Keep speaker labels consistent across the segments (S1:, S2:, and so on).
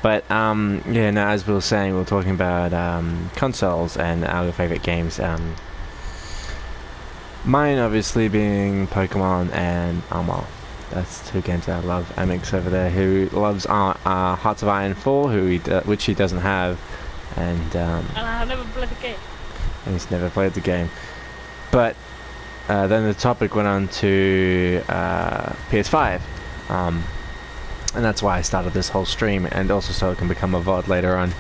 S1: But yeah, no, as we were saying, we were talking about consoles and our favorite games. Mine obviously being Pokemon and well, that's two games I love. Amix over there, who loves Hearts of Iron 4, which he doesn't have, and
S2: And I have never played the game.
S1: and he's never played the game. But then the topic went on to PS5, and that's why I started this whole stream, and also so it can become a VOD later on.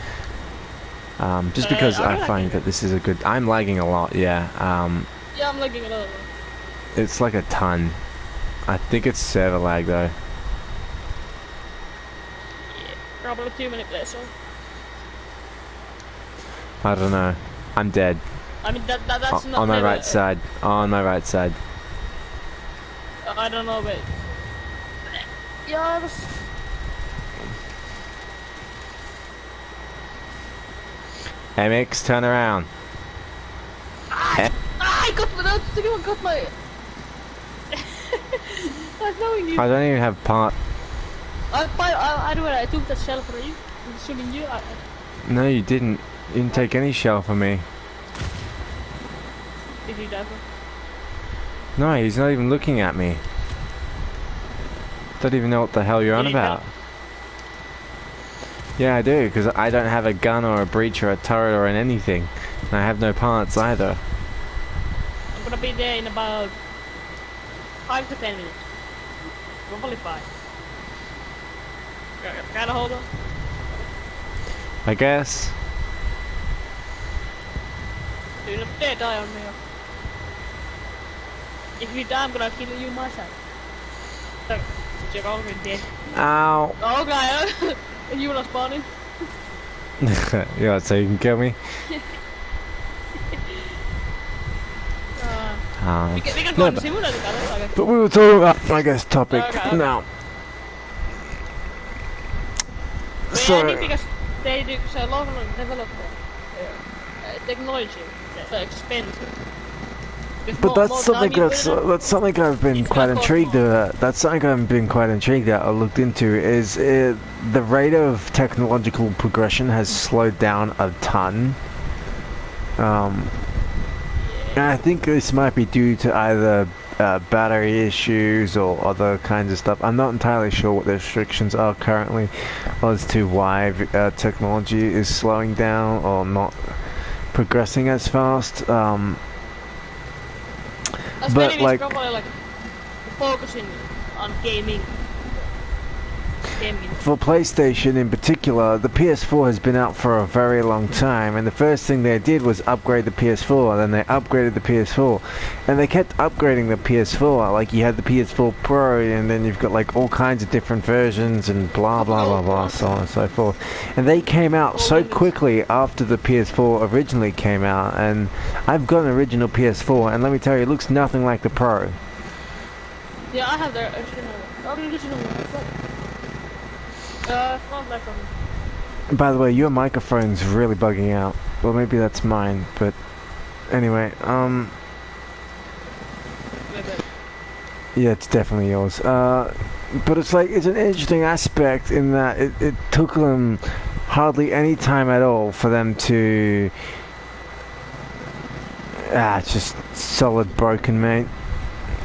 S1: Just because I find that this is a good. I'm lagging a lot, yeah.
S2: Yeah, I'm lagging a lot.
S1: It's like a ton. I think it's server lag though.
S2: Yeah, probably too many players. So.
S1: I don't know. I'm dead.
S2: I mean that's not
S1: on my right side. On my right side.
S2: I don't know, but yeah.
S1: MX, turn around.
S2: I got my. That's knowing you.
S1: I don't even have part.
S2: I took that shell for you. I'm shooting you.
S1: No, you didn't. You didn't take any shell from me.
S2: Did you die for?
S1: No, he's not even looking at me. Don't even know what the hell you're on about. Yeah, I do, because I don't have a gun or a breach or a turret or an anything. And I have no parts either.
S2: I'm gonna be there in about 5 to 10 minutes. Probably 5. Gotta hold on.
S1: I guess.
S2: You're not dead, die on me. If you die, I'm gonna kill you myself. So, you're already dead.
S1: Ow.
S2: Oh, guy, you were spawning.
S1: Yeah, so you can kill me?
S2: We can go to simulator, okay.
S1: But we were talking about, I guess, topic now.
S2: So, I think because they do so long develop technology, so expensive.
S1: But that's something I've been quite intrigued at. That's something I've been quite intrigued at or looked into is the rate of technological progression has slowed down a ton. And I think this might be due to either battery issues or other kinds of stuff. I'm not entirely sure what the restrictions are currently as to why technology is slowing down or not progressing as fast. But like,
S2: probably like focusing on gaming.
S1: For PlayStation in particular, the PS4 has been out for a very long time, and the first thing they did was upgrade the PS4, and then they upgraded the PS4, and they kept upgrading the PS4. Like, you had the PS4 Pro, and then you've got like all kinds of different versions and blah blah blah blah, so on and so forth. And they came out so quickly after the PS4 originally came out, and I've got an original PS4, and let me tell you, it looks nothing like the Pro.
S2: Yeah, I have the original one.
S1: By the way, your microphone's really bugging out. Well, maybe that's mine, but anyway, yeah, it's definitely yours. But it's like, it's an interesting aspect in that it took them hardly any time at all for them to it's just solid broken, mate.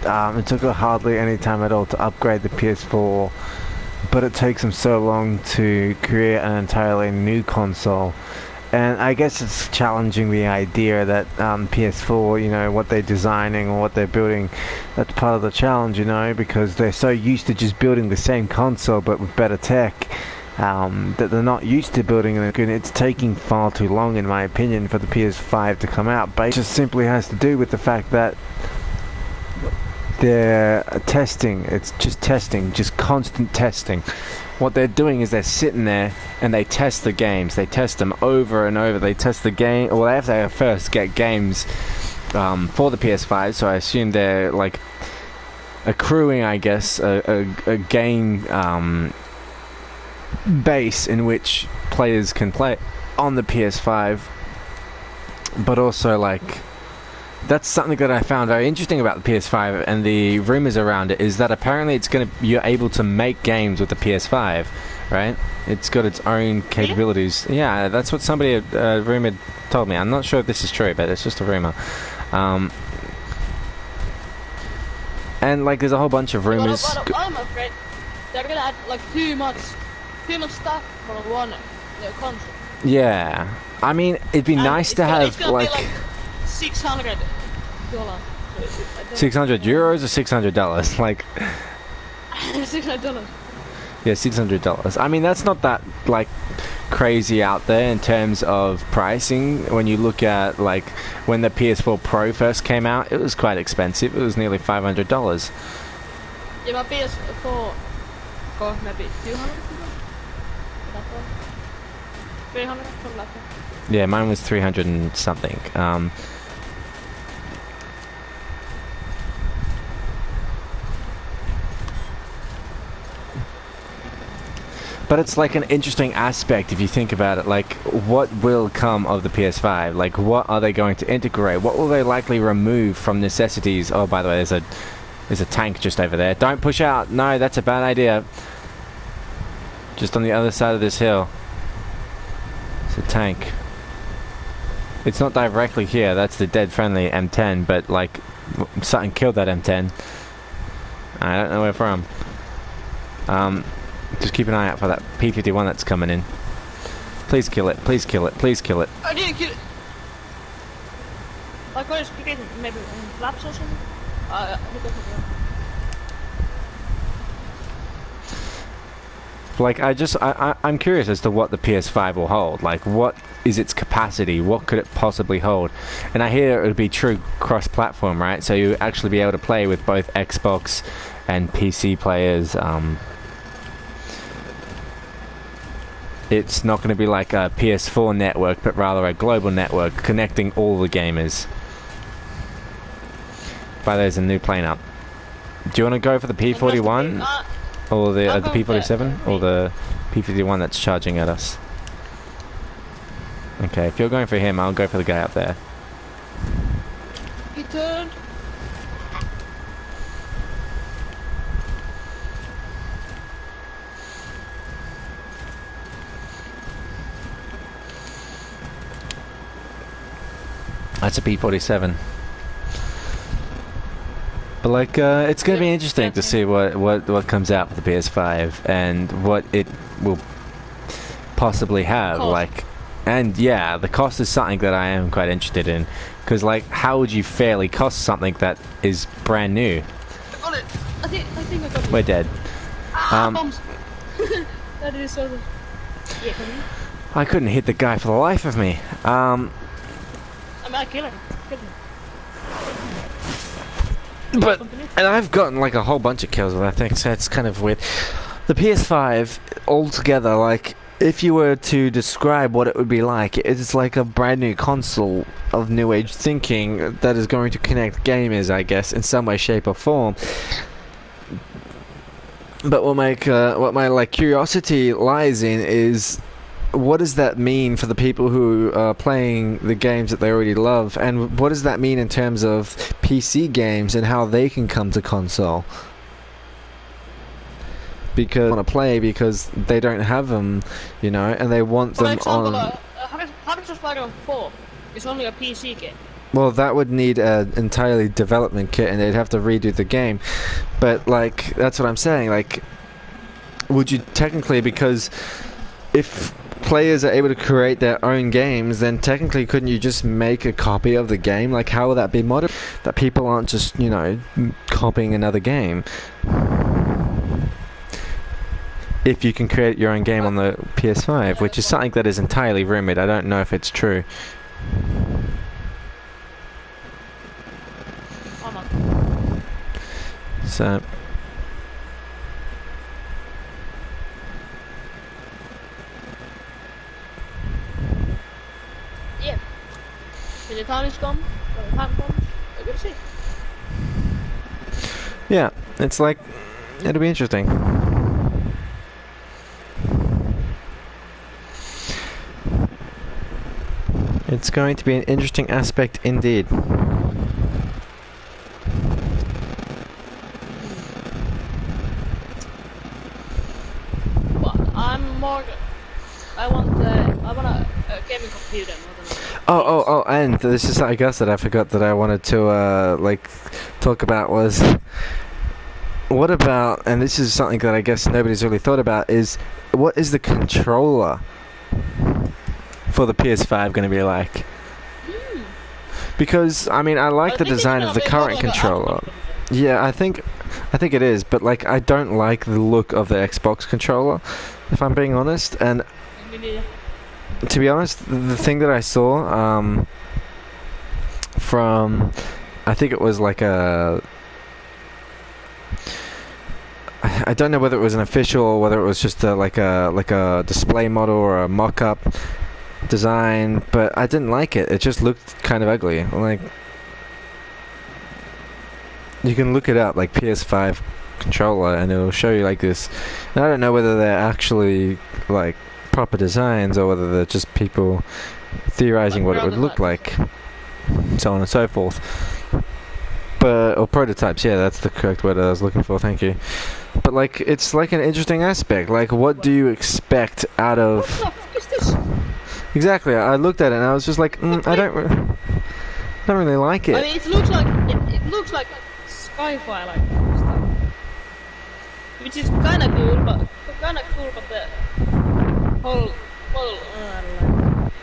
S1: It took hardly any time at all to upgrade the PS4. But it takes them so long to create an entirely new console. And I guess it's challenging the idea that PS4, you know, what they're designing or what they're building, that's part of the challenge, you know, because they're so used to just building the same console but with better tech, that they're not used to building it. And it's taking far too long, in my opinion, for the PS5 to come out. But it just simply has to do with the fact that they're testing. It's just testing, just constant testing. What they're doing is they're sitting there and they test the games. They test them over and over. They test the game. Well, they have to first get games for the PS5. So I assume they're like accruing, I guess, a game base in which players can play on the PS5. But also like that's something that I found very interesting about the PS5 and the rumors around it is that apparently you're able to make games with the PS5, right? It's got its own capabilities. Yeah, that's what somebody rumored told me. I'm not sure if this is true, but it's just a rumor. And like, there's a whole bunch of rumors.
S2: I'm afraid they're gonna add like too much stuff for one console.
S1: Yeah, I mean, it'd be nice to have like
S2: $600.
S1: 600 euros or $600, like.
S2: $600.
S1: Yeah, $600. I mean, that's not that like crazy out there in terms of pricing. When you look at like when the PS4 Pro first came out, it was quite expensive. It was nearly $500.
S2: Yeah, my PS4 cost maybe 200. 300, something like that.
S1: Yeah, mine was 300 and something. But it's like an interesting aspect if you think about it. Like, what will come of the PS5? Like, what are they going to integrate? What will they likely remove from necessities? Oh, by the way, there's a tank just over there. Don't push out. No, that's a bad idea. Just on the other side of this hill. It's a tank. It's not directly here. That's the dead friendly M10. But like, something killed that M10. I don't know where from. Just keep an eye out for that P51 that's coming in. Please kill it. Please kill it. Please kill it.
S2: I didn't kill it. Like, what is it? Maybe flaps or something?
S1: Like, I'm curious as to what the PS5 will hold. Like, what is its capacity? What could it possibly hold? And I hear it would be true cross-platform, right? So you actually be able to play with both Xbox and PC players. It's not going to be like a PS4 network, but rather a global network connecting all the gamers. But there's a new plane up. Do you want to go for the P41? Or the P47? Or the P51 that's charging at us? Okay, if you're going for him, I'll go for the guy up there.
S2: He turned.
S1: That's a P47. But like, it's going to be interesting to see what comes out for the PS5 and what it will possibly have. Like, and yeah, the cost is something that I am quite interested in, because like, how would you fairly cost something that is brand new?
S2: I got it. I think I got it.
S1: We're dead.
S2: Bombs. That is so. Yeah, can you?
S1: I couldn't hit the guy for the life of me.
S2: I kill him.
S1: But, and I've gotten like a whole bunch of kills with that thing, so it's kind of weird. The PS5 altogether, like, if you were to describe what it would be like, it's like a brand new console of new age thinking that is going to connect gamers, I guess, in some way, shape, or form. But what my like curiosity lies in is, what does that mean for the people who are playing the games that they already love, and what does that mean in terms of PC games and how they can come to console? Because they want to play because they don't have them, you know, and they want them on.
S2: How does Spider-Man 4? It's only a PC game.
S1: Well, that would need an entirely development kit, and they'd have to redo the game. But like, that's what I'm saying. Like, would you technically, because if players are able to create their own games, then technically couldn't you just make a copy of the game? Like, how will that be modified? That people aren't just, you know, copying another game. If you can create your own game on the PS5, which is something that is entirely rumoured. I don't know if it's true. So...
S2: yeah. When the time is come, when the time comes, we're gonna see.
S1: yeah, it's like, it'll be interesting. It's going to be an interesting aspect indeed.
S2: gaming computer, not an
S1: And this is, I guess, that I forgot that I wanted to, like, talk about was, what about, and this is something that I guess nobody's really thought about, is what is the controller for the PS5 going to be like? Because, I mean, I like the design of the current controller. Yeah, I think it is, but, like, I don't like the look of the Xbox controller, if I'm being honest, and to be honest, the thing that I saw from, I think it was like I don't know whether it was an official or whether it was just like a display model or a mock-up design, but I didn't like it. It just looked kind of ugly. Like, you can look it up, like PS5 controller, and it'll show you like this. And I don't know whether they're actually like proper designs or whether they're just people theorizing what it would look like, so on and so forth. Or prototypes, yeah, that's the correct word I was looking for, thank you. But like, it's like an interesting aspect. Like, what do you expect out of...
S2: What the fuck is this?
S1: Exactly, I looked at it and I was just like, I don't really like it.
S2: I mean, it looks like sci-fi like stuff, which is kind of cool, but the whole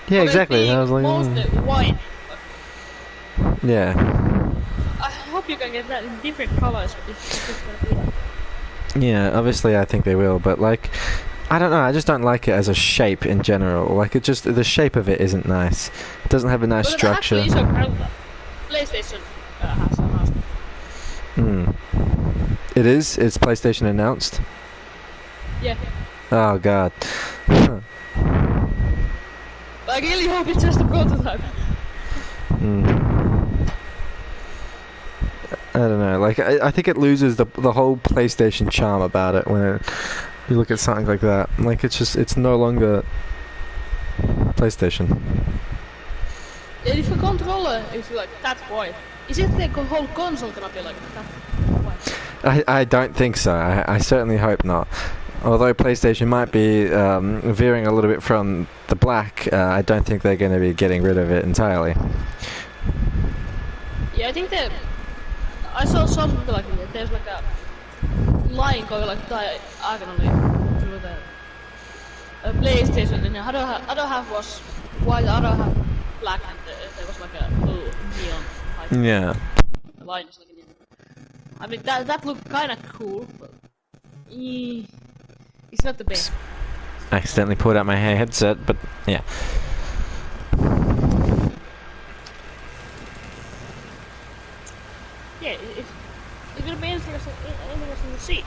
S1: Yeah, exactly. I was like,
S2: mostly white.
S1: Yeah.
S2: I hope you can get that in different colors. It's gonna be.
S1: Yeah, obviously I think they will, but like, I don't know, I just don't like it as a shape in general. Like, the shape of it isn't nice. It doesn't have a nice structure.
S2: Actually, PlayStation has announced.
S1: It is? It's PlayStation announced?
S2: Yeah.
S1: Oh god.
S2: I really hope it's just a prototype.
S1: I don't know, like, I think it loses the whole PlayStation charm about it when you look at something like that. Like, it's no longer PlayStation.
S2: Yeah, if a controller is like that white, is it the whole console gonna be like that white?
S1: I don't think so. I certainly hope not. Although PlayStation might be veering a little bit from the black, I don't think they're going to be getting rid of it entirely.
S2: Yeah, I think that I saw something like that. There's like a line going like diagonally through the PlayStation, and the other half was white, the other half black, and there was like a blue neon.
S1: Yeah.
S2: The line is like neon. I mean, that looked kind of cool, but it's not the best.
S1: I accidentally pulled out my headset, but yeah.
S2: Yeah, it's gonna be interesting to see.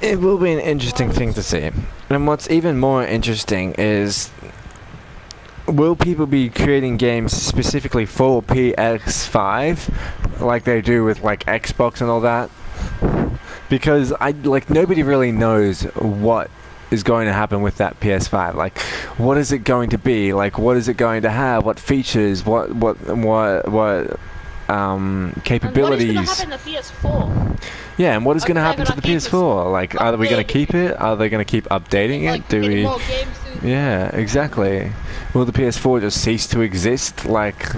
S1: It will be an interesting thing to see. And what's even more interesting is, will people be creating games specifically for PS5 like they do with like Xbox and all that? Because nobody really knows what is going to happen with that PS5. Like, what is it going to be? Like, what is it going to have? What features? What capabilities?
S2: And what is going to happen to PS4?
S1: Yeah, and what is going to happen to the PS4? Like, are we going to keep it? Are they going to keep updating it?
S2: Like,
S1: Do we?
S2: more games
S1: Yeah, exactly. Will the PS4 just cease to exist? Like,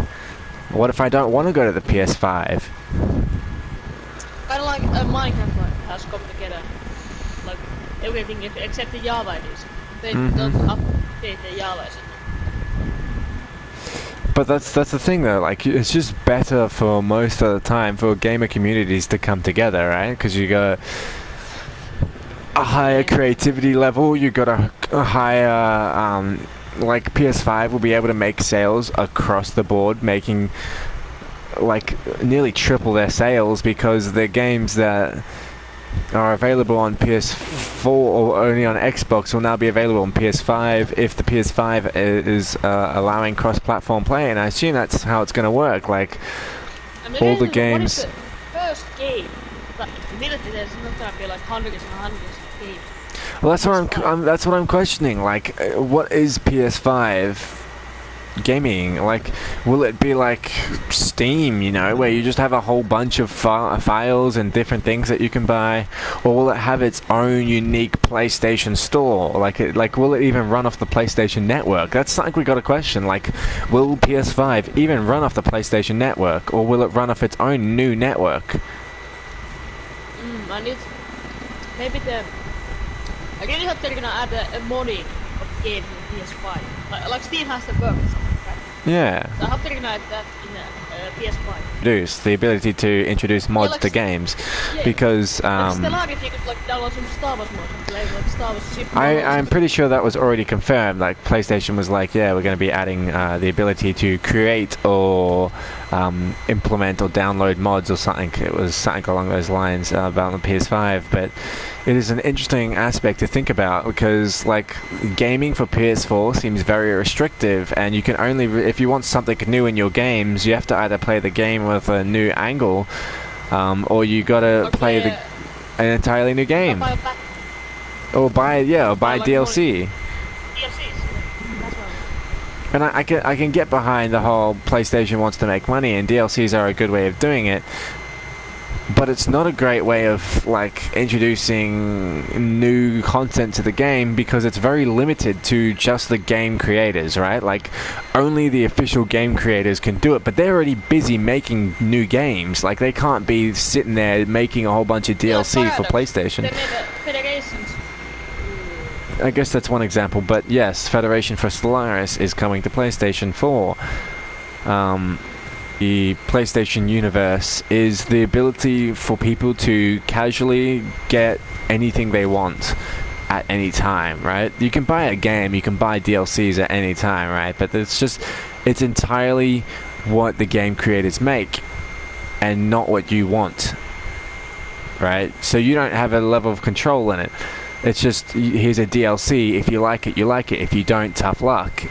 S1: what if I don't want to go to the PS5?
S2: Kind of like Minecraft has come together, like everything except the Java edition. They don't update the Java edition.
S1: But that's the thing though. Like, it's just better for most of the time for gamer communities to come together, right? Because you got a higher creativity level. You got a higher like PS5 will be able to make sales across the board, making like nearly triple their sales because they're games that are available on PS4 or only on Xbox will now be available on PS5 if the PS5 is allowing cross-platform play, and I assume that's how it's going to work. Like, all the games.
S2: What is the first game? Like, immediately there's not going to be like hundreds and hundreds of games.
S1: Well, that's what I'm questioning. Like, what is PS5 gaming? Like, will it be like Steam, you know, where you just have a whole bunch of files and different things that you can buy, or will it have its own unique PlayStation store? Like, will it even run off the PlayStation Network? That's something we got to question. Like, will PS5 even run off the PlayStation Network, or will it run off its own new network?
S2: And it's maybe I really hope they're gonna add a modding of games in PS5. Like Steam has the work or something, right?
S1: Yeah.
S2: So I hope they're gonna add that in PS5.
S1: Introduce the ability to introduce mods to games, because
S2: Like Stellaris, you could like download some Star Wars mods and play like Star Wars ship.
S1: I'm pretty sure that was already confirmed. Like PlayStation was like, yeah, we're going to be adding the ability to create or implement or download mods or something. It was something along those lines about the PS5, but it is an interesting aspect to think about, because like gaming for PS4 seems very restrictive, and you can only if you want something new in your games, you have to either play the game with a new angle, or you gotta play an entirely new game, or buy DLC. And I can get behind the whole PlayStation wants to make money, and DLCs are a good way of doing it. But it's not a great way of like introducing new content to the game, because it's very limited to just the game creators, right? Like only the official game creators can do it, but they're already busy making new games. Like they can't be sitting there making a whole bunch of DLC for PlayStation.
S2: They made Federations.
S1: I guess that's one example, but yes, Federation for Stellaris is coming to PlayStation 4. The PlayStation Universe is the ability for people to casually get anything they want at any time, right? You can buy a game, you can buy DLCs at any time, right? But it's entirely what the game creators make and not what you want, right? So you don't have a level of control in it. It's just, here's a DLC, if you like it, you like it. If you don't, tough luck.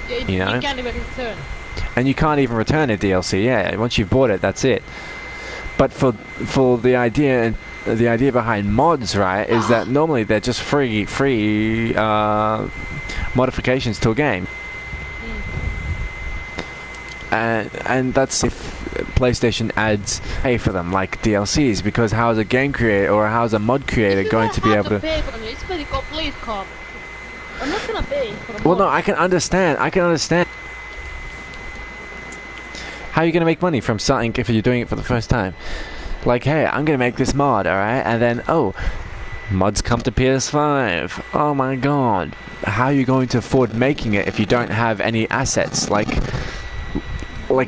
S2: Yeah,
S1: you know?
S2: You can't even return.
S1: And you can't even return a DLC. Yeah, once you've bought it, that's it. But for the idea behind mods, right, is that normally they're just free modifications to a game. And that's if PlayStation adds pay for them, like DLCs, because how is a game creator or how is a mod creator going to be able to
S2: pay for them? It's pretty complete cop. I'm not gonna pay for the mod.
S1: Well, no, I can understand. How are you going to make money from something if you're doing it for the first time? Like, hey, I'm going to make this mod, alright? And then, mods come to PS5. Oh my god. How are you going to afford making it if you don't have any assets? Like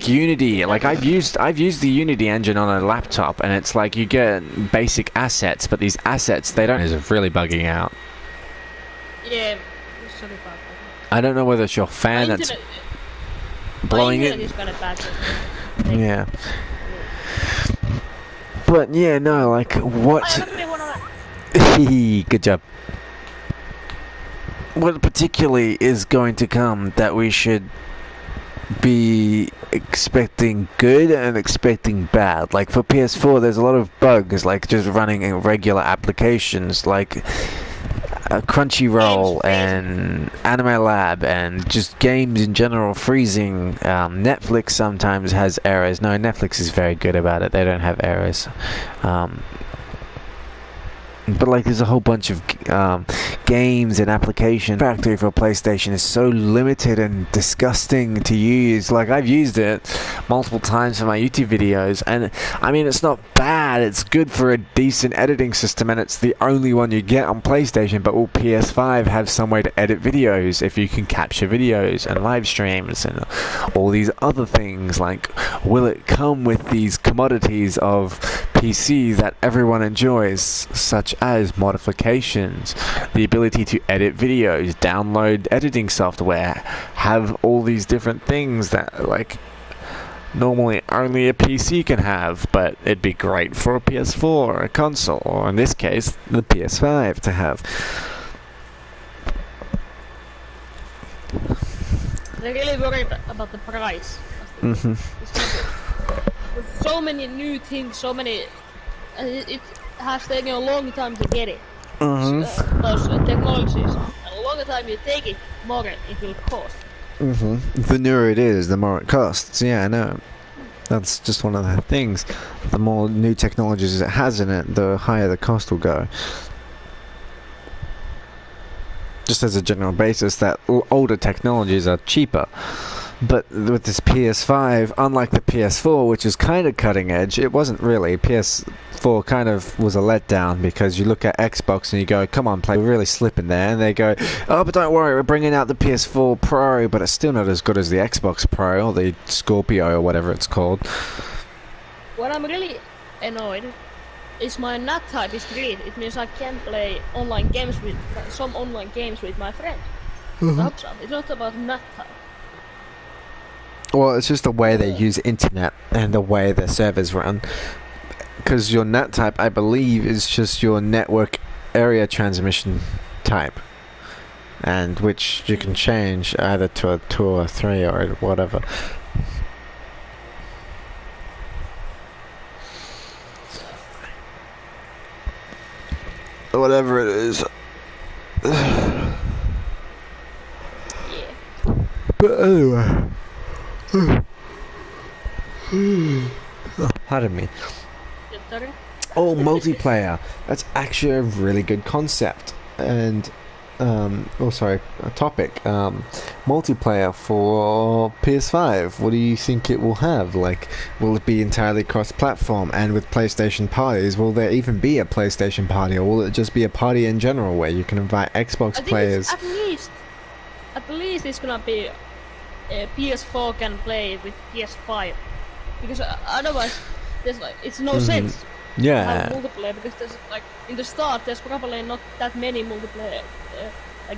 S1: Unity. Like, I've used the Unity engine on a laptop, and it's like you get basic assets, but these assets, they don't... is really bugging out.
S2: Yeah, it's really bad.
S1: I don't know whether it's your fan that's... blowing it.
S2: Is kind of bad.
S1: Yeah. But yeah, no, like what? Good job. What particularly is going to come that we should be expecting good and expecting bad? Like for PS4, there's a lot of bugs, like just running in regular applications, like Crunchyroll and Anime Lab, and just games in general freezing. Netflix sometimes has errors. No, Netflix is very good about it. They don't have errors. But like there's a whole bunch of games and application factory for PlayStation is so limited and disgusting to use. Like I've used it multiple times for my YouTube videos, and I mean it's not bad, it's good for a decent editing system, and it's the only one you get on PlayStation. But will PS5 have some way to edit videos if you can capture videos and live streams and all these other things? Like will it come with these commodities of PC that everyone enjoys, such as modifications, the ability to edit videos, download editing software, have all these different things that like normally only a PC can have, but it'd be great for a PS4, a console, or in this case the PS5 to have.
S2: They're really worried about the price.
S1: Mm-hmm.
S2: There's so many new things, so many. It has taken a long time to get it.
S1: Mm-hmm.
S2: Those technologies. And the longer time you take it, more it will cost.
S1: The newer it is, the more it costs. Yeah, I know. That's just one of the things. The more new technologies it has in it, the higher the cost will go. Just as a general basis, that older technologies are cheaper. But with this PS5, unlike the PS4, which is kind of cutting edge, it wasn't really. PS4 kind of was a letdown because you look at Xbox and you go, come on, play, we're really slipping there. And they go, oh, but don't worry, we're bringing out the PS4 Pro, but it's still not as good as the Xbox Pro or the Scorpio or whatever it's called.
S2: What I'm really annoyed is my NAT type is green. It means I can play online games with some online games with my friends. It's not about NAT type.
S1: Well, it's just the way they use internet and the way their servers run. Because your NAT type, I believe, is just your network area transmission type. And which you can change either to a 2 or 3 or whatever. Whatever it is.
S2: Yeah.
S1: But anyway. Pardon me. Oh, multiplayer. That's actually a really good concept. And, a topic. Multiplayer for PS5. What do you think it will have? Like, will it be entirely cross-platform? And with PlayStation parties, will there even be a PlayStation party? Or will it just be a party in general where you can invite Xbox players?
S2: At least it's gonna be PS4 can play with PS5, because otherwise there's like it's no sense to have multiplayer, because there's like in the start there's probably not that many multiplayer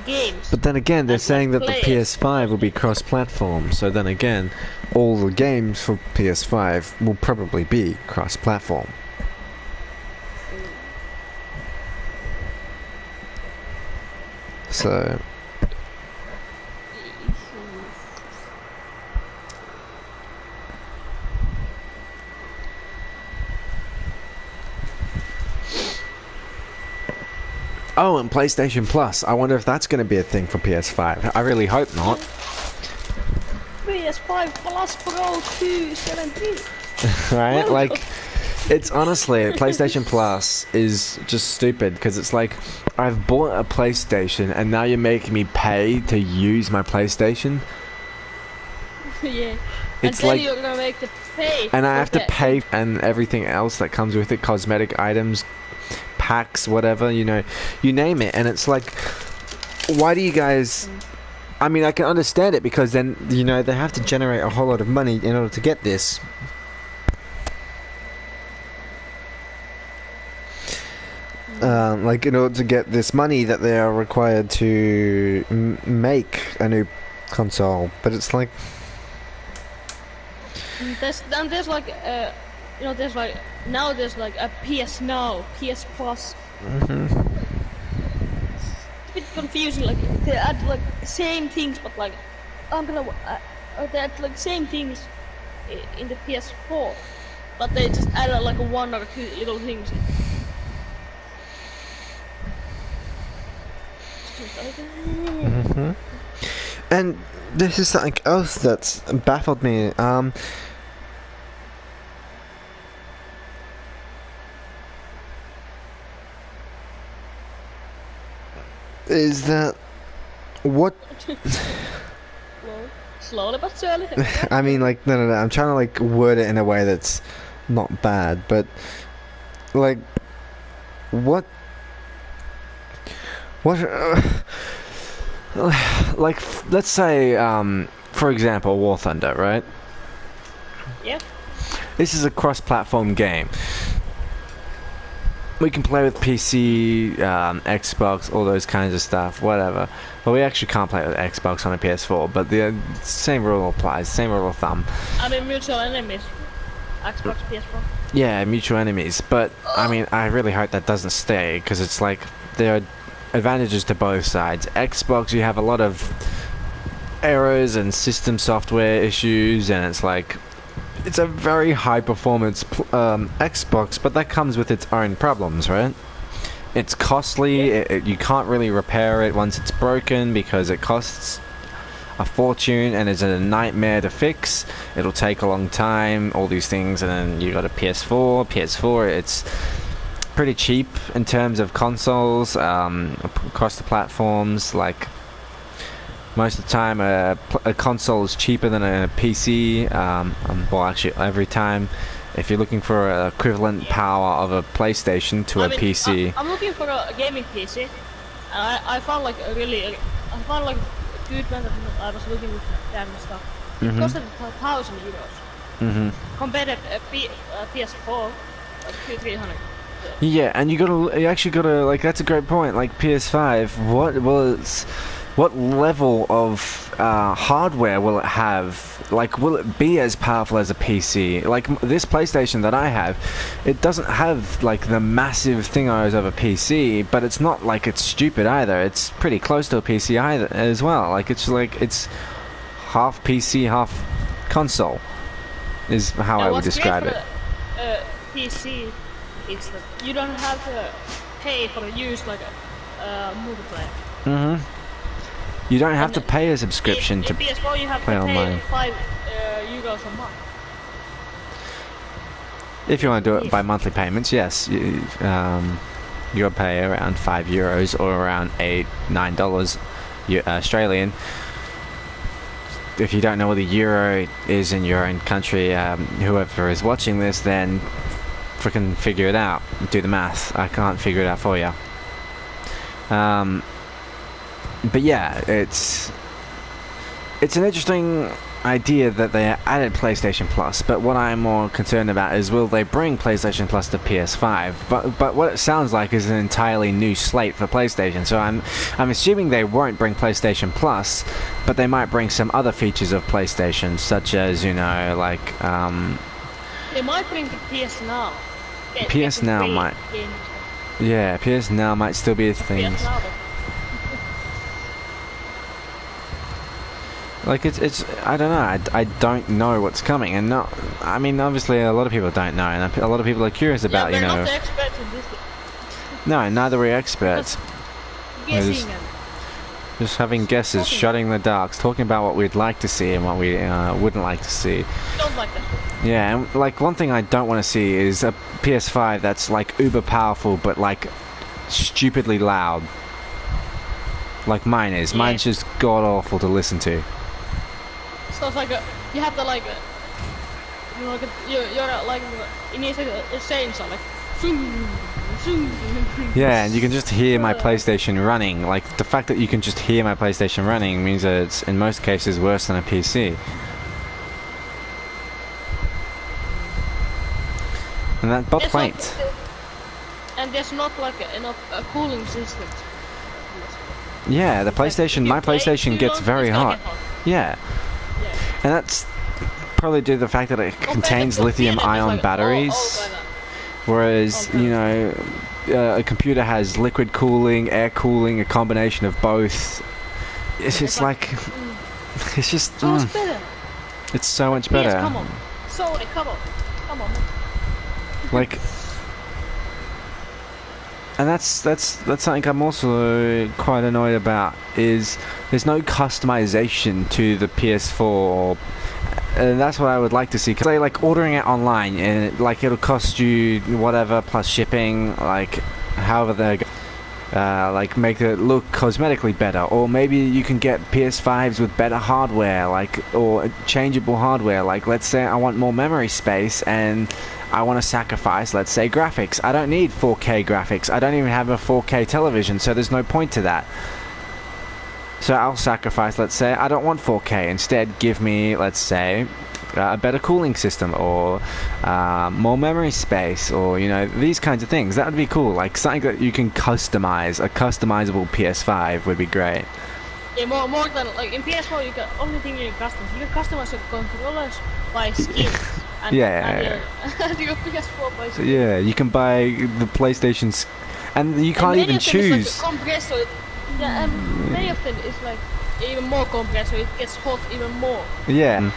S2: games.
S1: But then again, they're saying that the PS5 will be cross-platform, so then again, all the games for PS5 will probably be cross-platform. So oh, and PlayStation Plus. I wonder if that's going to be a thing for PS5. I really hope not.
S2: PS5 Plus Pro 270.
S1: Right? Like, it's honestly, PlayStation Plus is just stupid, because it's like, I've bought a PlayStation and now you're making me pay to use my PlayStation.
S2: Yeah.
S1: It's
S2: and then
S1: like,
S2: you're gonna make the pay.
S1: and I have to pay and everything else that comes with it, cosmetic items, packs, whatever, you know, you name it. And it's like, why do you guys... I mean, I can understand it, because then, you know, they have to generate a whole lot of money in order to get this. Like, in order to get this money that they are required to make a new console. But it's like...
S2: There's like, you know, there's like, now there's like a PS Now, PS Plus. It's a bit confusing, like, they add like same things, but like, they add like same things in the PS4, but they just add like one or two little things.
S1: And this is something else that's baffled me. Is that what?
S2: Slowly but surely.
S1: I mean, like, no. I'm trying to like word it in a way that's not bad, but like, what? Like, let's say, for example, War Thunder, right?
S2: Yeah.
S1: This is a cross-platform game. We can play with PC, Xbox, all those kinds of stuff, whatever. But we actually can't play with Xbox on a PS4, but the same rule applies, same rule of thumb.
S2: I mean, mutual enemies. Xbox, PS4.
S1: Yeah, mutual enemies. But, I mean, I really hope that doesn't stay, because it's like, there are advantages to both sides. Xbox, you have a lot of errors and system software issues, and it's like, it's a very high performance Xbox, but that comes with its own problems, right? It's costly, you can't really repair it once it's broken, because it costs a fortune and is a nightmare to fix. It'll take a long time, all these things, and then you got a PS4. It's pretty cheap in terms of consoles, across the platforms. Like, most of the time a console is cheaper than a PC. Well, actually every time. If you're looking for an equivalent power of a PlayStation to a PC.
S2: I'm looking for a gaming PC, and I found like a really, I found like a good one that I was looking with them and stuff. It costed €1,000. Compared to PS4, like 200-300.
S1: Yeah, and you actually gotta, like, that's a great point. Like PS5, what level of hardware will it have? Like, will it be as powerful as a PC? Like, this PlayStation that I have, it doesn't have, like, the massive thingos of a PC, but it's not like it's stupid either. It's pretty close to a PC either, as well. Like, it's half PC, half console, is how I would describe it.
S2: PC is that you don't have to pay for the use, like, multiplayer.
S1: You don't have to pay a subscription to
S2: PS4 you have
S1: play
S2: to
S1: online.
S2: pay €5 a month.
S1: If you want to do it by monthly payments, yes, you'll pay around €5 or around $9 Australian. If you don't know what the euro is in your own country, whoever is watching this, then freaking figure it out. Do the math. I can't figure it out for you. But yeah, it's an interesting idea that they added PlayStation Plus, but what I'm more concerned about is, will they bring PlayStation Plus to PS5? But what it sounds like is an entirely new slate for PlayStation, so I'm assuming they won't bring PlayStation Plus, but they might bring some other features of PlayStation, such as, you know, like,
S2: they might bring the PS Now.
S1: PS Now might... Yeah, PS Now might still be a thing. Like, it's I don't know, I don't know what's coming, and not, I mean, obviously a lot of people don't know, and a lot of people are curious about, you know.
S2: Not the experts in this.
S1: No, neither are we experts.
S2: Guessing
S1: just having guesses, shutting the darks, talking about what we'd like to see and what we wouldn't like to see.
S2: Don't like that.
S1: Yeah, and like, one thing I don't want to see is a PS5 that's like uber powerful, but like stupidly loud. Like mine is. Yeah. Mine's just god awful to listen to.
S2: So it's like you have to like, you know, you're like, it needs a saying something like, zoom, zoom.
S1: Yeah, and you can just hear my PlayStation running. Like, the fact that you can just hear my PlayStation running means that it's in most cases worse than a PC. And that but wait.
S2: And there's not like enough cooling system.
S1: Yeah, the PlayStation, my PlayStation gets very hot. Yeah. And that's probably due to the fact that it contains lithium-ion batteries, whereas, you know, a computer has liquid cooling, air cooling, a combination of both. It's just like, it's just,
S2: so much better.
S1: It's so much better.
S2: Yes, come on. Sony, come on, man.
S1: Like, and that's something I'm also quite annoyed about, is there's no customization to the PS4, and that's what I would like to see, because they like ordering it online and like it'll cost you whatever plus shipping, like however they like make it look cosmetically better, or maybe you can get PS5s with better hardware, like, or changeable hardware. Like, let's say I want more memory space and I want to sacrifice, let's say, graphics. I don't need 4K graphics. I don't even have a 4K television, so there's no point to that. So I'll sacrifice, let's say, I don't want 4K. Instead, give me, let's say, a better cooling system, or more memory space, or, you know, these kinds of things. That would be cool. Like, something that you can customize. A customizable PS5 would be great.
S2: Yeah, more than, like, in PS4, you can, only thing you can customize. You can customize your controllers by skins. And,
S1: yeah.
S2: And your PS4 by skins.
S1: Yeah, you can buy the PlayStation's, and you can't even choose.
S2: Like compressor. Yeah, and many of them is like even more compressed, so it gets hot even more.
S1: Yeah.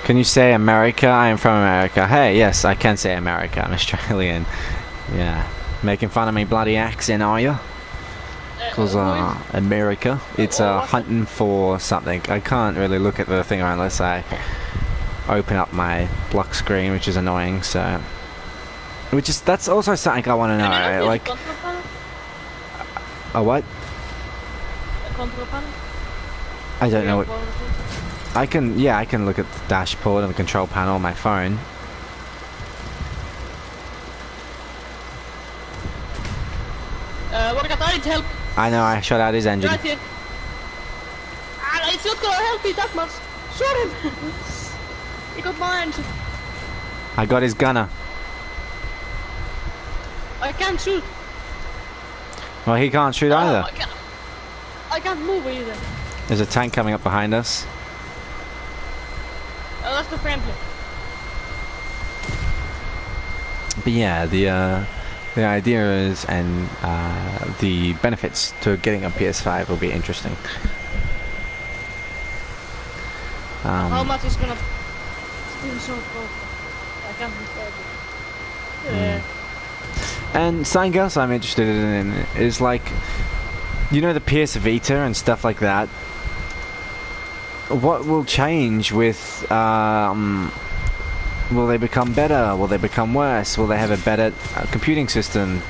S1: Can you say America? I am from America. Hey, yes, I can say America. I'm Australian. Yeah. Making fun of me bloody accent, are you? Cause America. It's hunting for something. I can't really look at the thing unless I open up my block screen, which is annoying. So, that's also something I want to know. Like, a what?
S2: A control panel?
S1: I don't know. I can look at the dashboard and the control panel on my phone.
S2: I need help.
S1: I know, I shot out his engine.
S2: Right here. It's not gonna help me that much. Shoot him! He got mine.
S1: I got his gunner.
S2: I can't shoot.
S1: Well, he can't shoot either.
S2: I can't move either.
S1: There's a tank coming up behind us.
S2: Oh, that's the friendly.
S1: But yeah, the idea is, and the benefits to getting a PS5 will be interesting.
S2: How much is gonna still so cold? I can't be yeah.
S1: And something else I'm interested in is, like, you know, the PS Vita and stuff like that. What will change with will they become better? Will they become worse? Will they have a better computing system?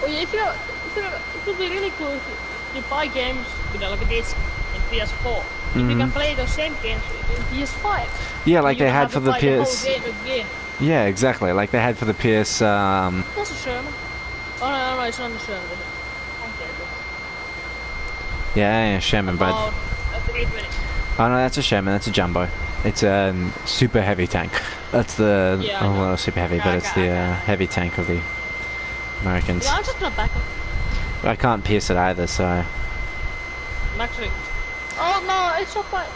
S2: Well, yeah, it would be really cool if you buy games, you know, like a disc in PS4. If you can play those same games in PS5.
S1: Yeah, like they had for the PS.
S2: The whole game again.
S1: Yeah, exactly. Like they had for the PS.
S2: That's a Sherman. Oh no, it's not a Sherman.
S1: Yeah, Sherman, but. Oh no, that's a Sherman. That's a jumbo. It's a super heavy tank. That's the well, super heavy, but it's the heavy tank of the Americans.
S2: Yeah, I'm just gonna back up.
S1: I can't pierce it either, so.
S2: I'm actually. Oh no, it's not my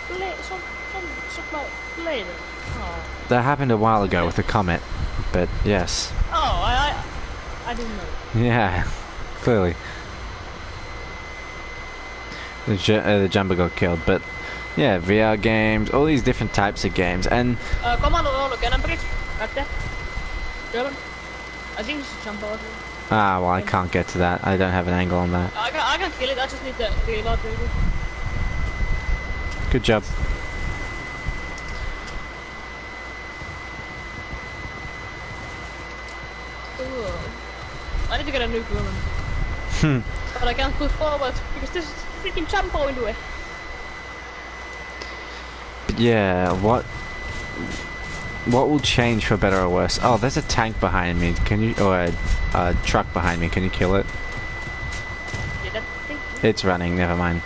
S2: blade. It's not my blade. Oh.
S1: That happened a while ago with the Comet, but yes.
S2: Oh, I didn't know.
S1: Yeah, clearly. The jumbo got killed, but yeah, VR games, all these different types of games, and.
S2: Commando roll cannon bridge, right there. German. I think it's a jumbo.
S1: Ah, well, I can't get to that. I don't have an angle on that.
S2: I can kill it. I just need to reload.
S1: Good job.
S2: I need to get a new gun. But I can't go forward because this is freaking jumbo in the way.
S1: But yeah, what will change for better or worse? Oh, there's a tank behind me. Can you, or a truck behind me? Can you kill it?
S2: Yeah, that thing.
S1: It's running. Never mind.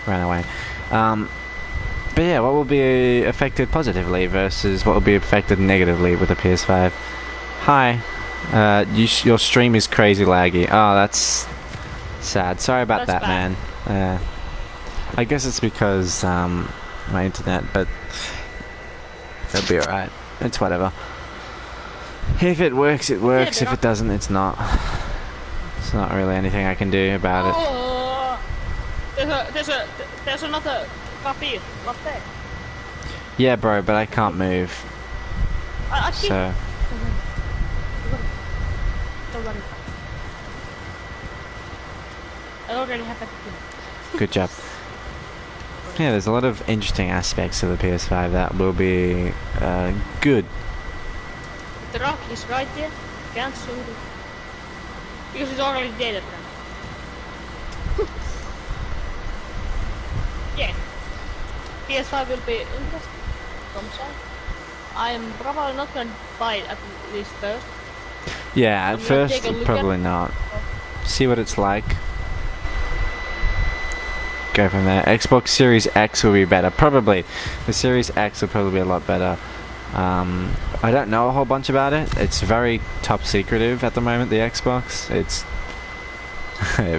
S1: Ran away. But yeah, what will be affected positively versus what will be affected negatively with the PS5? Hi. Your stream is crazy laggy. Oh, that's sad. Sorry about that, man. I guess it's because my internet, but it'll be alright. It's whatever. If it works, it works. If it doesn't, it's not. It's not really anything I can do about
S2: it. There's another coffee up there.
S1: Yeah, bro, but I can't move. So.
S2: I already have it.
S1: Good job. Yeah, there's a lot of interesting aspects of the PS5 that will be good.
S2: The rock is right there. Can't shoot it because it's already dead. Yeah, PS5 will be interesting. I am probably not going to buy it at least first.
S1: Yeah, at first probably not. See what it's like. Go from there. Xbox Series X will be better. Probably. The Series X will probably be a lot better. I don't know a whole bunch about it. It's very top secretive at the moment, the Xbox. It's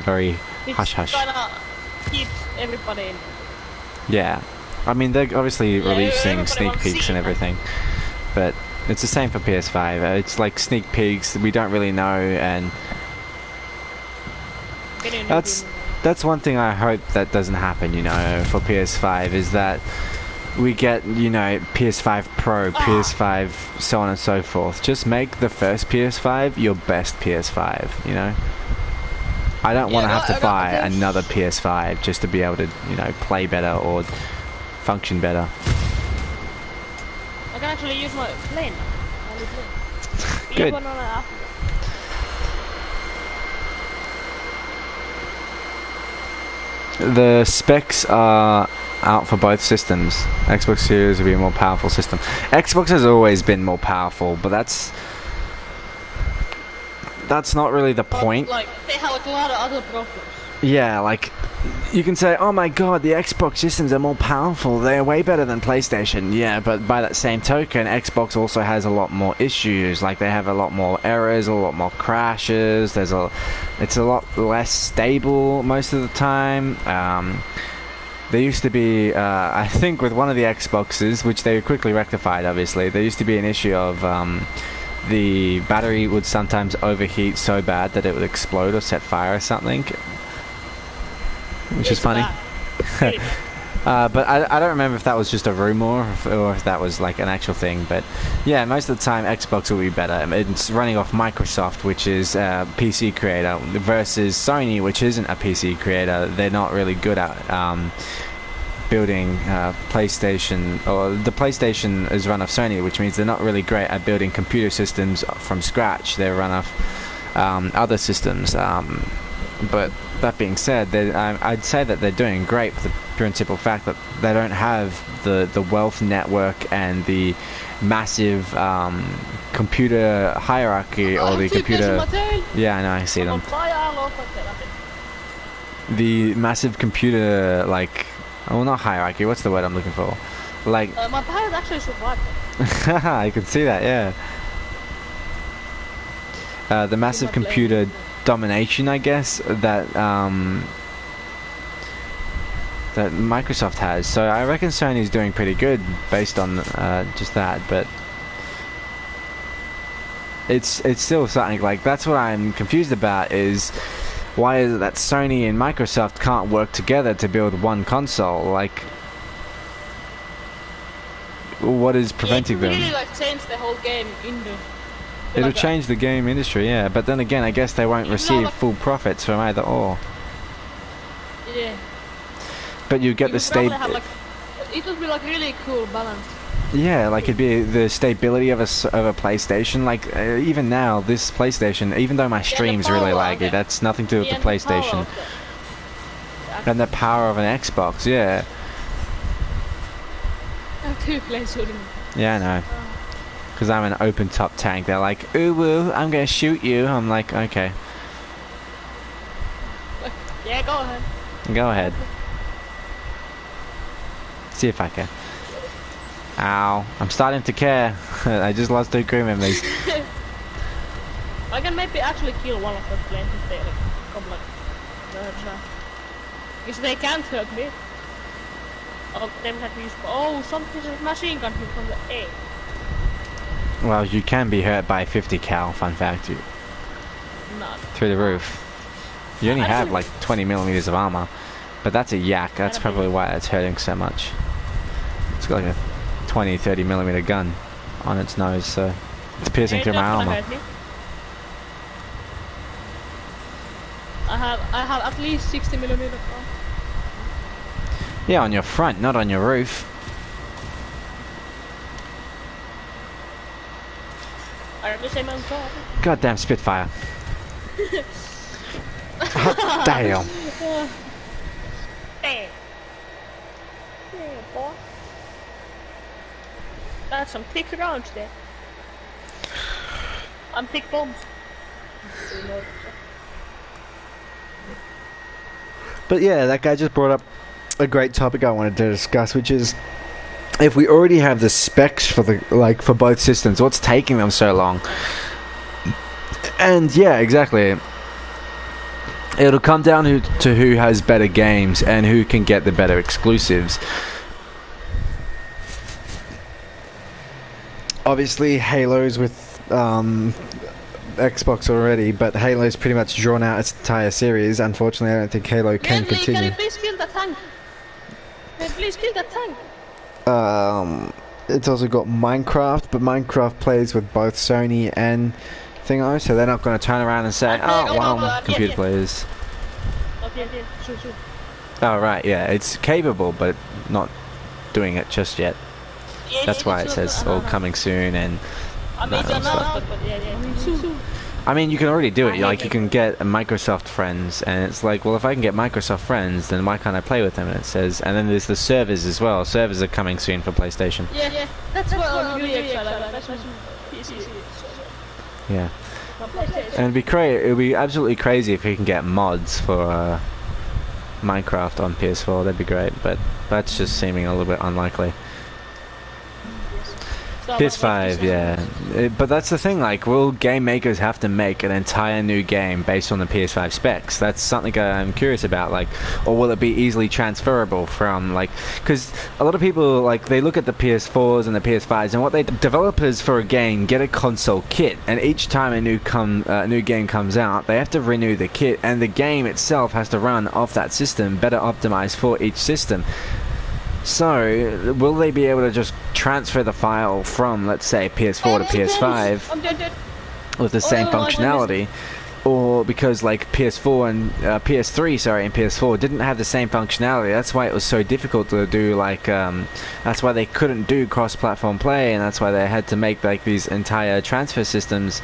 S1: very hush-hush.
S2: Keep everybody in.
S1: Yeah. I mean, they're obviously releasing sneak peeks and everything. But it's the same for PS5. It's like sneak peeks, we don't really know, and that's one thing I hope that doesn't happen, you know, for PS5, is that we get, you know, PS5 Pro, PS5, so on and so forth. Just make the first PS5 your best PS5, you know? I don't want to have to buy another PS5 just to be able to, you know, play better or function better.
S2: I can actually use my plane.
S1: Good. The specs are out for both systems. Xbox Series will be a more powerful system. Xbox has always been more powerful, but that's not really the point.
S2: Like, they have like a lot of other problems.
S1: Yeah, like, you can say, oh my god, the Xbox systems are more powerful, they're way better than PlayStation. Yeah, but by that same token, Xbox also has a lot more issues. Like, they have a lot more errors, a lot more crashes, it's a lot less stable most of the time. There used to be, I think with one of the Xboxes, which they quickly rectified obviously, there used to be an issue of the battery would sometimes overheat so bad that it would explode or set fire or something. Which is funny. But I don't remember if that was just a rumor or if that was like an actual thing. But yeah, most of the time Xbox will be better. It's running off Microsoft, which is a PC creator, versus Sony, which isn't a PC creator. They're not really good at building PlayStation, or the PlayStation is run off Sony, which means they're not really great at building computer systems from scratch. They run off other systems. But that being said, I'd say that they're doing great for the pure and simple fact that they don't have the wealth network and the massive computer hierarchy or the computer... Yeah, I know, I see them. The massive computer, like... Oh, not hierarchy, what's the word I'm looking for? Like...
S2: my pirate actually survived.
S1: I can see that, yeah. The massive computer domination, I guess, that that Microsoft has. So I reckon Sony's doing pretty good based on just that, but it's still something. Like, that's what I'm confused about, is why is it that Sony and Microsoft can't work together to build one console? Like, what is preventing them?
S2: Really, like, change the whole game into...
S1: It'll change the game industry, yeah, but then again, I guess they won't receive full profits from either or.
S2: Yeah.
S1: But you get the
S2: like, it would be like really cool balance.
S1: Yeah, like it'd be the stability of a PlayStation. Like even now, this PlayStation, even though my stream's really laggy, that's nothing to do with the PlayStation. And the power of an Xbox, yeah. Yeah, I know. Because I'm an open top tank. They're like, ooh woo, I'm gonna shoot you. I'm like, okay.
S2: Yeah, go ahead.
S1: Go ahead. See if I can. Ow, I'm starting to care. I just lost 2 crew members.
S2: I can maybe actually kill one of those planes if they like come like because they can't hurt me. Oh, them have used. Oh, something's a machine gun here from the A.
S1: Well, you can be hurt by 50 cal, fun fact.
S2: Not.
S1: Through the roof. You only have like 20 millimeters of armor. But that's a yak, that's probably why it's hurting so much. It's got like a 20-30 millimeter gun on its nose, so it's piercing through my armor.
S2: I have at least 60 millimeter armor.
S1: Yeah, on your front, not on your roof. Goddamn Spitfire. Hot damn.
S2: Damn, boy. That's some thick rounds there. I'm thick bombs.
S1: But yeah, that guy just brought up a great topic I wanted to discuss, which is if we already have the specs for for both systems, what's taking them so long? And yeah, exactly. It'll come down to who has better games and who can get the better exclusives. Obviously, Halo's with Xbox already, but Halo's pretty much drawn out its entire series. Unfortunately, I don't think Halo can continue.
S2: Can you please kill that tank? Can you please kill that tank?
S1: It's also got Minecraft, but Minecraft plays with both Sony and Thingo, so they're not going to turn around and say, oh, well, computer players. Oh, right, yeah, it's capable, but not doing it just yet. That's why it says all coming soon and stuff. I mean, you can already do it. Like, you can get Microsoft friends, and it's like, well, if I can get Microsoft friends, then why can't I play with them? And it says, and then there's the servers as well. Servers are coming soon for PlayStation.
S2: Yeah, that's what I'm really excited about.
S1: Yeah. And it'd be absolutely crazy if we can get mods for Minecraft on PS4. That'd be great, but that's just seeming a little bit unlikely. PS5, yeah. But that's the thing, like, will game makers have to make an entire new game based on the PS5 specs? That's something I'm curious about, like, or will it be easily transferable from, like, because a lot of people, like, they look at the PS4s and the PS5s, and developers for a game get a console kit, and each time a new game comes out, they have to renew the kit, and the game itself has to run off that system, better optimized for each system. So, will they be able to just transfer the file from, let's say, PS4 to PS5 with the same functionality? Or because, like, PS4 and PS3, and PS4 didn't have the same functionality. That's why it was so difficult to do, like, that's why they couldn't do cross-platform play, and that's why they had to make, like, these entire transfer systems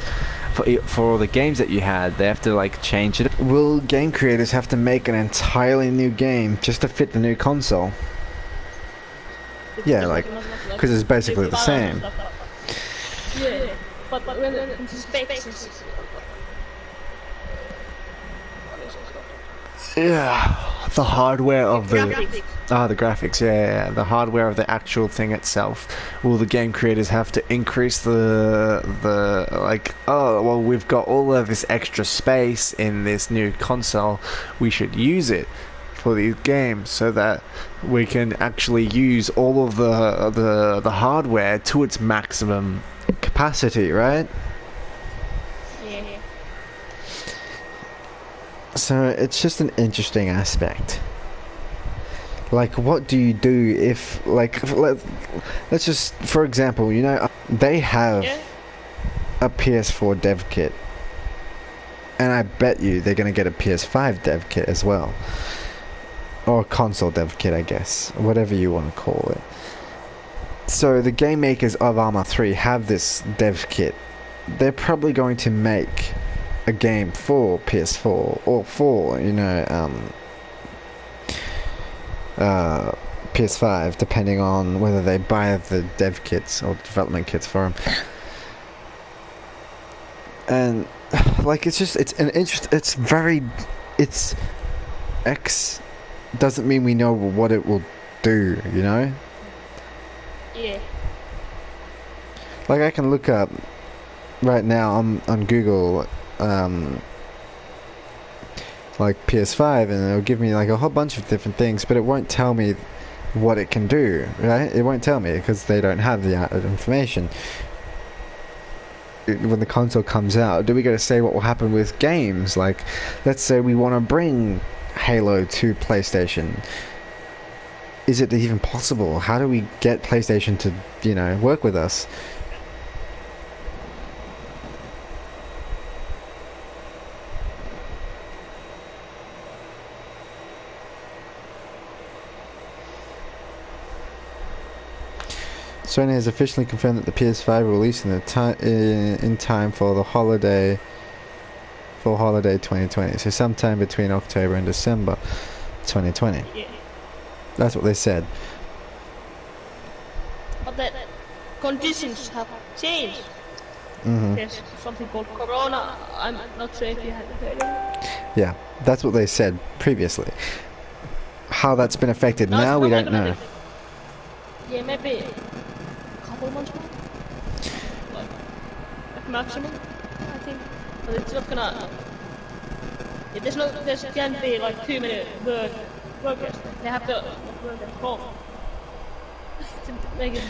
S1: for all the games that you had. They have to, like, change it. Will game creators have to make an entirely new game just to fit the new console? Yeah, like, because it's basically the same.
S2: Yeah, but when it specs.
S1: Yeah, the hardware of the graphics. Yeah, the hardware of the actual thing itself. Will the game creators have to increase the like? Oh, well, we've got all of this extra space in this new console. We should use it for these games so that we can actually use all of the hardware to its maximum capacity, right?
S2: Yeah.
S1: So it's just an interesting aspect. Like, what do you do if, like, let's just, for example, you know, they have a PS4 dev kit, and I bet you they're going to get a PS5 dev kit as well. Or a console dev kit, I guess. Whatever you want to call it. So the game makers of Arma 3 have this dev kit. They're probably going to make a game for PS4 or for, you know, PS5, depending on whether they buy the dev kits or development kits for them. And, like, it's just, it's an interest, it's X doesn't mean we know what it will do, you know?
S2: Yeah.
S1: Like, I can look up right now on Google, like, PS5, and it'll give me, like, a whole bunch of different things, but it won't tell me what it can do, right? It won't tell me, because they don't have the information. When the console comes out, do we go to say what will happen with games? Like, let's say we want to bring Halo to PlayStation. Is it even possible? How do we get PlayStation to, you know, work with us? Sony has officially confirmed that the PS5 will release in time for the holiday 2020. So sometime between October and December 2020.
S2: Yeah.
S1: That's what they said.
S2: But the conditions have changed.
S1: Mm-hmm.
S2: There's something called Corona. I'm not sure if you had heard it.
S1: Yeah, that's what they said previously. How that's been affected now, we don't know.
S2: Yeah, maybe a couple months more. Like maximum, I think. But it's not gonna. Yeah, there can't be like too many workers. They have to work at home to make it.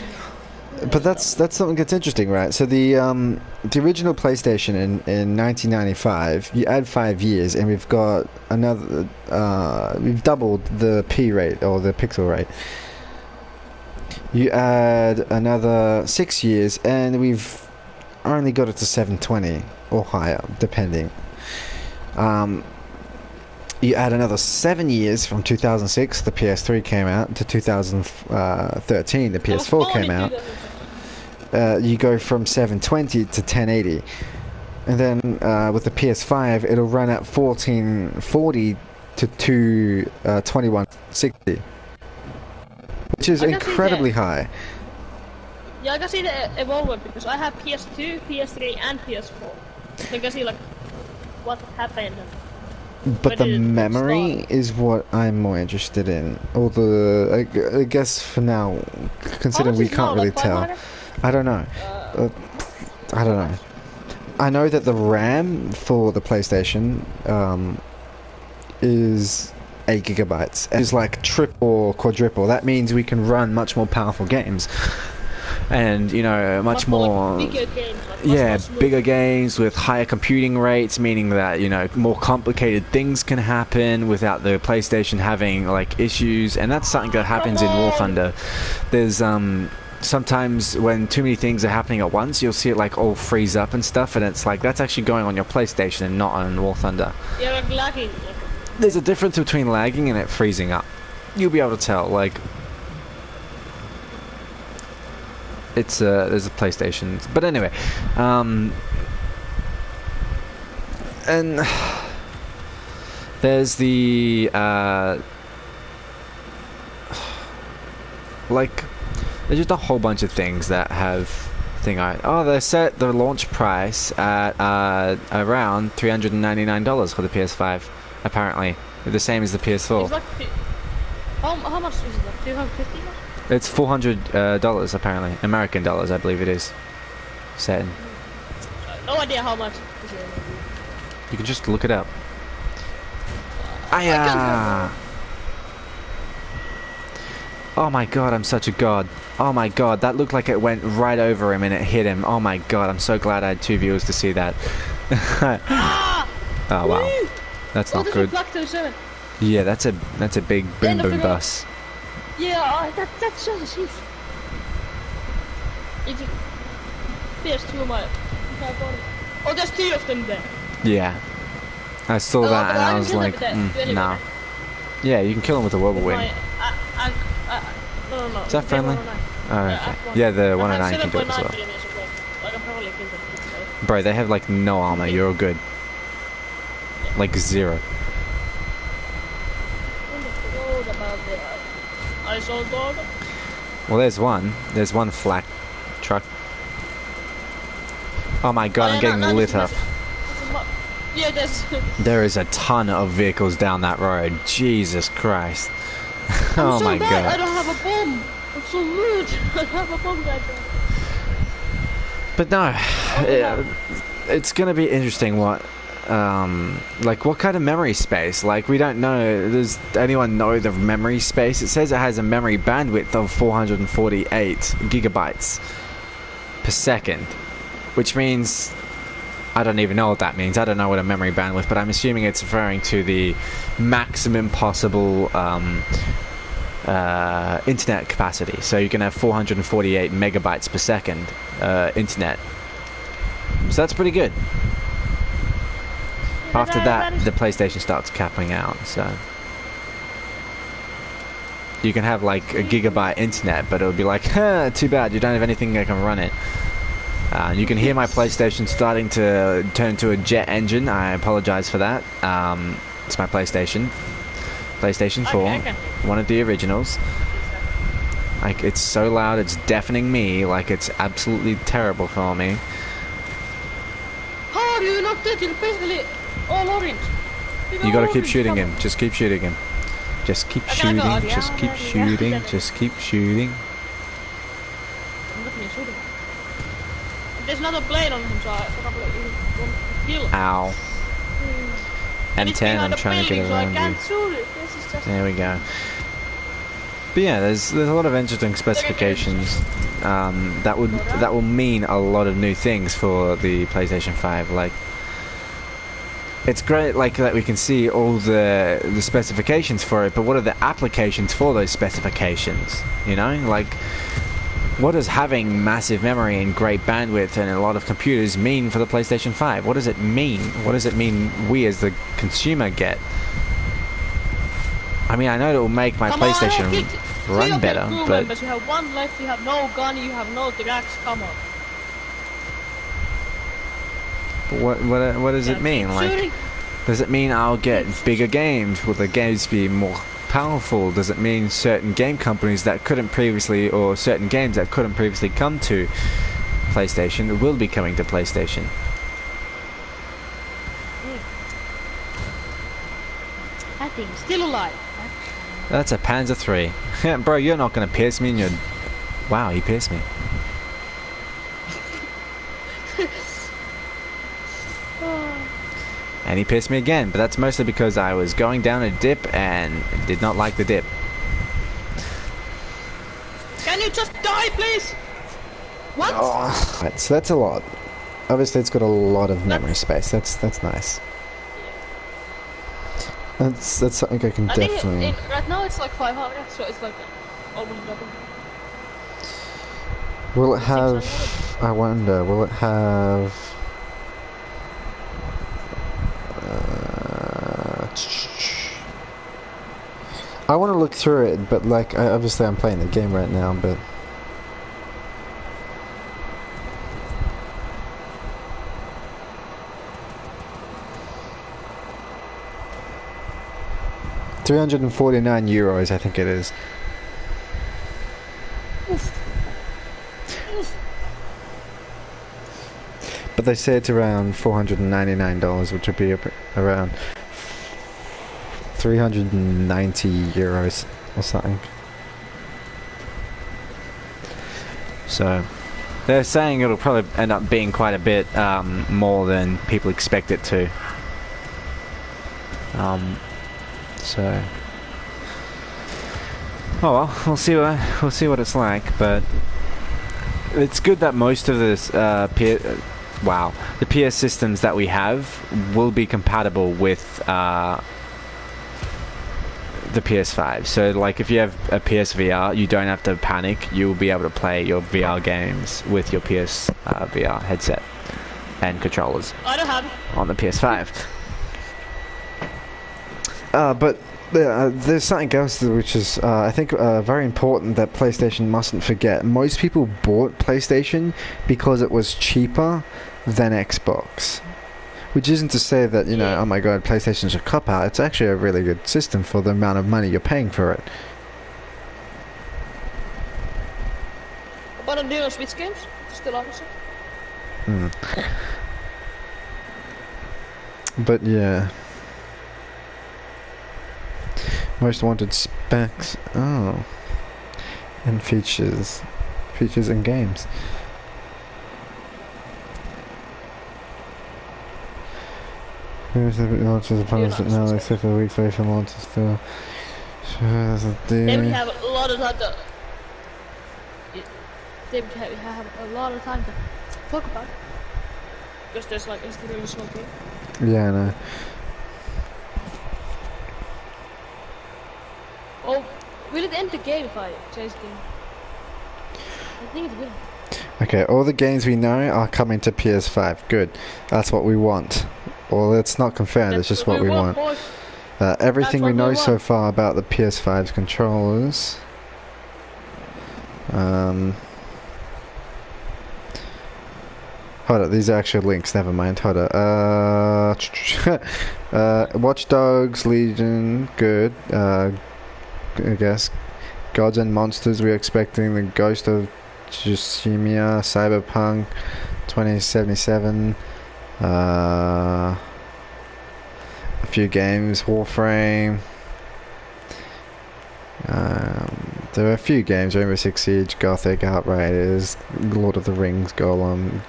S1: But that's something that's interesting, right? So the original PlayStation in 1995, you add 5 years, and we've got another. We've doubled the P rate or the pixel rate.
S3: You add another 6 years, and we've only got it to 720 or higher, depending. You add another 7 years from 2006, the PS3 came out, to 2013, the PS4 came out. You go from 720 to 1080. And then with the PS5, it'll run at 1440 to 2160. Which is incredibly high.
S2: Yeah, I can see the evolvement because I have PS2, PS3 and PS4. So I can see like what happened.
S3: But the memory is what I'm more interested in. Or the... I guess for now, considering we can't really tell. I don't know. I don't know. I know that the RAM for the PlayStation is 8 gigabytes. It's like triple, quadruple. That means we can run much more powerful games. And, you know, much more...
S2: Like bigger games. Like
S3: bigger games with higher computing rates, meaning that, you know, more complicated things can happen without the PlayStation having, like, issues. And that's something that happens in War Thunder. There's, sometimes when too many things are happening at once, you'll see it, like, all freeze up and stuff. And it's like, that's actually going on your PlayStation and not on War Thunder.
S2: Yeah, like lagging.
S3: There's a difference between lagging and it freezing up. You'll be able to tell, like... It's there's a PlayStation, but anyway, and there's the like, there's just a whole bunch of things that have they set the launch price at around $399 for the PS5, apparently, the same as the PS4.
S2: It's like how much is it? Like 250?
S3: It's $400 apparently, American dollars, I believe it is. Set.
S2: No idea how much.
S3: You can just look it up. Oh my god, I'm such a god. Oh my god, that looked like it went right over him and it hit him. Oh my god, I'm so glad I had 2 viewers to see that. Oh wow, that's not good. Yeah, that's a big boom boom bus.
S2: Yeah, that's just huge. It's PS2 of my body. Oh, there's 2 of them there.
S3: Yeah. I saw that and I was like, nah. Yeah, you can kill them with a whirlwind.
S2: No.
S3: Is that friendly? Oh, okay. Yeah, the 109 can do it as well. Bro, they have like no armor, you're all good. Like 0. Well, there's one flak truck. Oh my god, I'm getting lit up.
S2: Yeah,
S3: there is a ton of vehicles down that road. Jesus Christ. Oh my god.
S2: I don't have a bomb. I'm so rude. I don't have a bomb right there.
S3: But no, it's gonna be interesting what like what kind of memory space. Like, we don't know. Does anyone know the memory space? It says it has a memory bandwidth of 448 gigabytes per second, which means I don't even know what that means. I don't know what a memory bandwidth, but I'm assuming it's referring to the maximum possible internet capacity. So you can have 448 megabytes per second internet. So that's pretty good. After that, the PlayStation starts capping out, so you can have like a gigabyte internet, but it'll be like, too bad, you don't have anything that can run it. You can hear my PlayStation starting to turn into a jet engine. I apologize for that. It's my PlayStation 4, one of the originals. Like, it's so loud, it's deafening me. Like, it's absolutely terrible for me.
S2: How are you not dead? You're basically all orange.
S3: You gotta keep shooting him. Just keep shooting him. Just keep shooting. Just keep shooting. Just keep shooting.
S2: I'm looking at shooting. There's another blade on him, so I probably won't kill him.
S3: Ow. M10, I'm trying to get around you. There we go. But yeah, there's a lot of interesting specifications that will mean a lot of new things for the PlayStation 5. Like, it's great like that we can see all the specifications for it, but what are the applications for those specifications? You know, like what does having massive memory and great bandwidth and a lot of computers mean for the PlayStation 5? What does it mean? What does it mean we as the consumer get? I mean, I know it will make my PlayStation run better, but
S2: you have one left, you have no gun, you have no drugs, come on.
S3: What does it mean? Like, does it mean I'll get bigger games? Will the games be more powerful? Does it mean certain game companies that couldn't previously, or certain games that couldn't previously come to PlayStation, will be coming to PlayStation?
S2: I think still alive.
S3: That's a Panzer III. Bro, you're not gonna pierce me in your... Wow, he pierced me. And he pissed me again, but that's mostly because I was going down a dip and did not like the dip.
S2: Can you just die, please? What?
S3: Oh, so that's a lot. Obviously, it's got a lot of memory space. That's nice. That's something I can definitely...
S2: right now it's like 500, so it's like almost double.
S3: Will it have... I wonder, will it have... I want to look through it, but like, obviously I'm playing the game right now, but... €349, I think it is. But they say it's around $499, which would be around €390 or something. So they're saying it'll probably end up being quite a bit more than people expect it to. So oh well, we'll see what it's like, but it's good that most of this the PS systems that we have will be compatible with the PS5. So like if you have a PSVR, you don't have to panic. You'll be able to play your VR games with your PS VR headset and controllers.
S2: I don't have it
S3: on the PS5. But there's something else which is, I think, very important that PlayStation mustn't forget. Most people bought PlayStation because it was cheaper than Xbox. Which isn't to say that, you know, oh my god, PlayStation's a cop-out. It's actually a really good system for the amount of money you're paying for it.
S2: But on the Switch games, still opposite.
S3: But yeah. Most wanted specs. Oh. And features. Features and games. Launches upon us now, except for weeks away from launches still.
S2: They would have a lot of time to. They would have a lot of time to talk about it. Because there's like it's a really small game.
S3: Yeah, I know.
S2: Oh, will it end the game if I change the game? I think it will.
S3: Okay, all the games we know are coming to PS5. Good. That's what we want. Well, it's not confirmed, it's just what we want. Everything we know so far about the PS5's controllers. Hold up, these are actual links, never mind, hold up. Watch Dogs, Legion, good. I guess. Gods and Monsters, we're expecting the Ghost of Tsushima, Cyberpunk 2077. A few games, Warframe. There are a few games: Rainbow Six Siege, Gothic, Outriders, Lord of the Rings, Golem,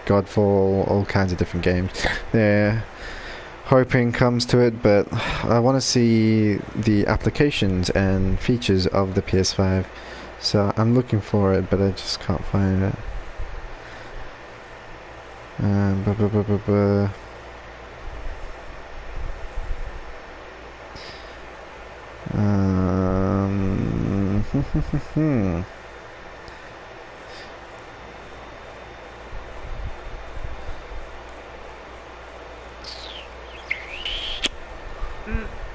S3: Godfall, all kinds of different games. They're hoping comes to it, but I want to see the applications and features of the PS5. So I'm looking for it, but I just can't find it. Hmm.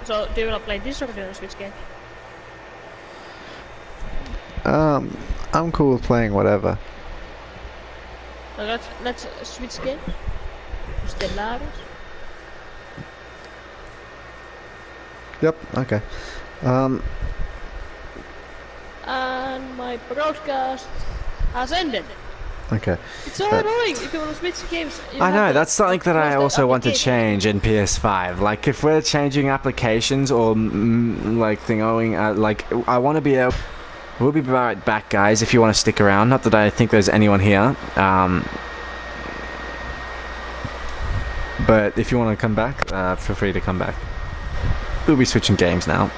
S2: So, do you wanna play this or do you wanna switch game?
S3: I'm cool with playing whatever.
S2: So let's switch game. Stellaris.
S3: Yep. Okay.
S2: And my broadcast has ended.
S3: Okay.
S2: It's so annoying if you want to switch games.
S3: I know, that's something that I also want to
S2: change.
S3: change in PS5. Like, if we're changing applications or, like, I want to be able... We'll be right back, guys, if you want to stick around. Not that I think there's anyone here. But if you want to come back, feel free to come back. We'll be switching games now.